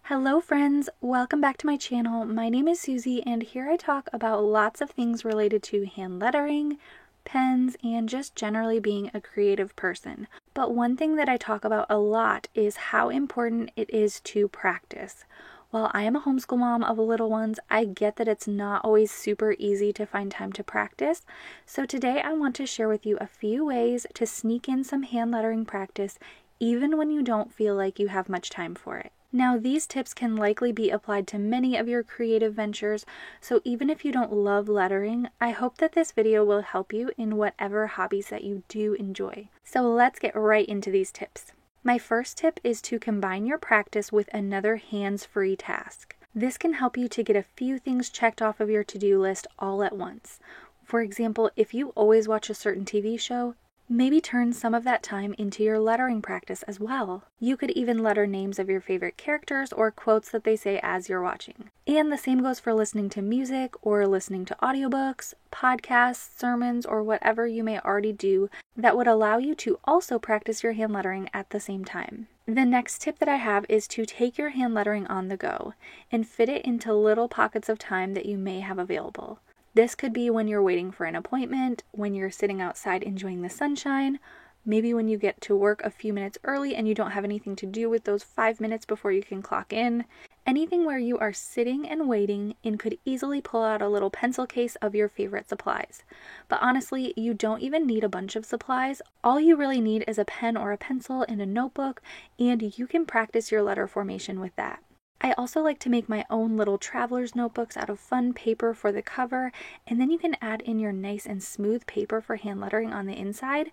Hello friends, welcome back to my channel. My name is Susie and here I talk about lots of things related to hand lettering, pens, and just generally being a creative person. But one thing that I talk about a lot is how important it is to practice. While I am a homeschool mom of little ones, I get that it's not always super easy to find time to practice. So today I want to share with you a few ways to sneak in some hand lettering practice even when you don't feel like you have much time for it. Now, these tips can likely be applied to many of your creative ventures, so even if you don't love lettering, I hope that this video will help you in whatever hobbies that you do enjoy. So let's get right into these tips. My first tip is to combine your practice with another hands-free task. This can help you to get a few things checked off of your to-do list all at once. For example, if you always watch a certain TV show, maybe turn some of that time into your lettering practice as well. You could even letter names of your favorite characters or quotes that they say as you're watching. And the same goes for listening to music or listening to audiobooks, podcasts, sermons, or whatever you may already do that would allow you to also practice your hand lettering at the same time. The next tip that I have is to take your hand lettering on the go and fit it into little pockets of time that you may have available. This could be when you're waiting for an appointment, when you're sitting outside enjoying the sunshine, maybe when you get to work a few minutes early and you don't have anything to do with those 5 minutes before you can clock in. Anything where you are sitting and waiting and could easily pull out a little pencil case of your favorite supplies. But honestly, you don't even need a bunch of supplies. All you really need is a pen or a pencil and a notebook, and you can practice your letter formation with that. I also like to make my own little traveler's notebooks out of fun paper for the cover, and then you can add in your nice and smooth paper for hand lettering on the inside.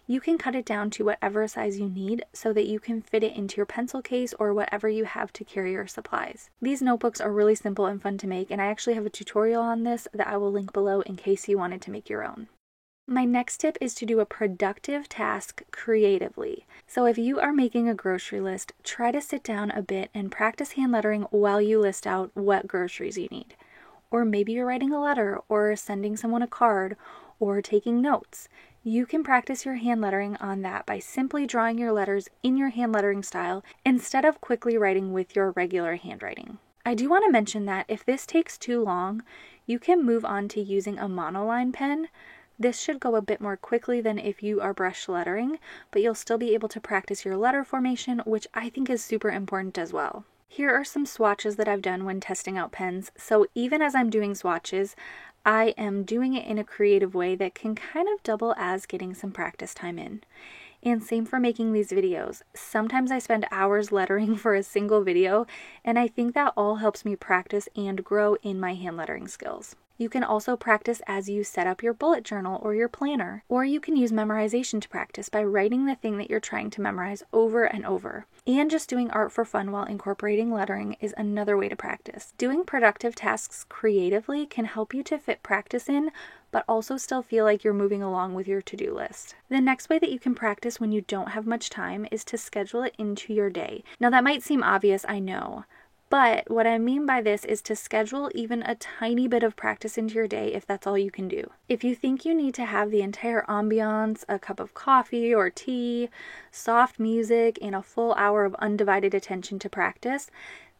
You can cut it down to whatever size you need so that you can fit it into your pencil case or whatever you have to carry your supplies. These notebooks are really simple and fun to make, and I actually have a tutorial on this that I will link below in case you wanted to make your own. My next tip is to do a productive task creatively. So if you are making a grocery list, try to sit down a bit and practice hand lettering while you list out what groceries you need. Or maybe you're writing a letter or sending someone a card or taking notes. You can practice your hand lettering on that by simply drawing your letters in your hand lettering style instead of quickly writing with your regular handwriting. I do want to mention that if this takes too long, you can move on to using a monoline pen. This should go a bit more quickly than if you are brush lettering, but you'll still be able to practice your letter formation, which I think is super important as well. Here are some swatches that I've done when testing out pens. So even as I'm doing swatches, I am doing it in a creative way that can kind of double as getting some practice time in. And same for making these videos. Sometimes I spend hours lettering for a single video, and I think that all helps me practice and grow in my hand lettering skills. You can also practice as you set up your bullet journal or your planner, or you can use memorization to practice by writing the thing that you're trying to memorize over and over. And just doing art for fun while incorporating lettering is another way to practice. Doing productive tasks creatively can help you to fit practice in, but also still feel like you're moving along with your to-do list. The next way that you can practice when you don't have much time is to schedule it into your day. Now that might seem obvious, I know. But what I mean by this is to schedule even a tiny bit of practice into your day if that's all you can do. If you think you need to have the entire ambiance, a cup of coffee or tea, soft music, and a full hour of undivided attention to practice,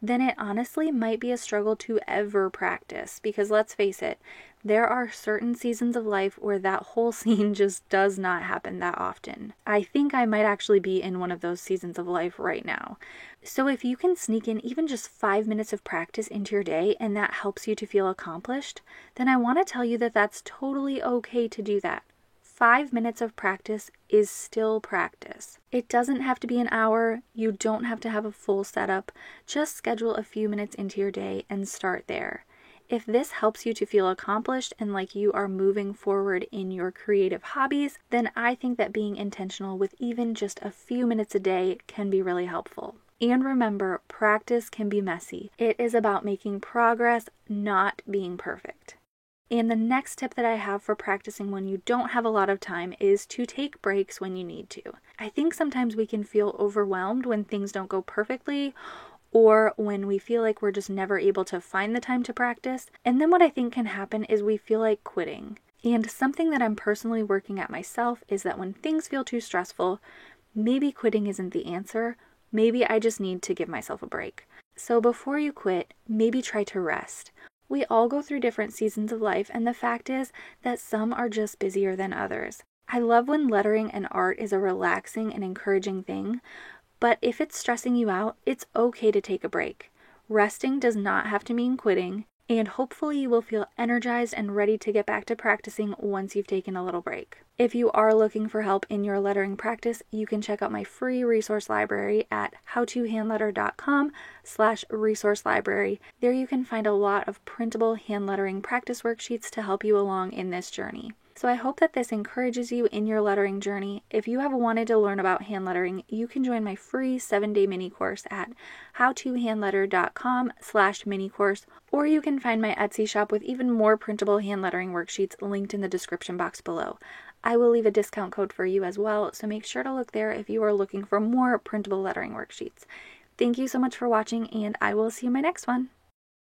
then it honestly might be a struggle to ever practice, because let's face it, there are certain seasons of life where that whole scene just does not happen that often. I think I might actually be in one of those seasons of life right now. So if you can sneak in even just 5 minutes of practice into your day and that helps you to feel accomplished, then I want to tell you that that's totally okay to do that. 5 minutes of practice is still practice. It doesn't have to be an hour. You don't have to have a full setup. Just schedule a few minutes into your day and start there. If this helps you to feel accomplished and like you are moving forward in your creative hobbies, then I think that being intentional with even just a few minutes a day can be really helpful. And remember, practice can be messy. It is about making progress, not being perfect. And the next tip that I have for practicing when you don't have a lot of time is to take breaks when you need to. I think sometimes we can feel overwhelmed when things don't go perfectly, or when we feel like we're just never able to find the time to practice. And then what I think can happen is we feel like quitting. And something that I'm personally working at myself is that when things feel too stressful, maybe quitting isn't the answer. Maybe I just need to give myself a break. So before you quit, maybe try to rest. We all go through different seasons of life, and the fact is that some are just busier than others. I love when lettering and art is a relaxing and encouraging thing, but if it's stressing you out, it's okay to take a break. Resting does not have to mean quitting, and hopefully you will feel energized and ready to get back to practicing once you've taken a little break. If you are looking for help in your lettering practice, you can check out my free resource library at howtohandletter.com/resource library. There you can find a lot of printable hand lettering practice worksheets to help you along in this journey. So I hope that this encourages you in your lettering journey. If you have wanted to learn about hand lettering, you can join my free 7-day mini course at howtohandletter.com/mini course, or you can find my Etsy shop with even more printable hand lettering worksheets linked in the description box below. I will leave a discount code for you as well, so make sure to look there if you are looking for more printable lettering worksheets. Thank you so much for watching, and I will see you in my next one.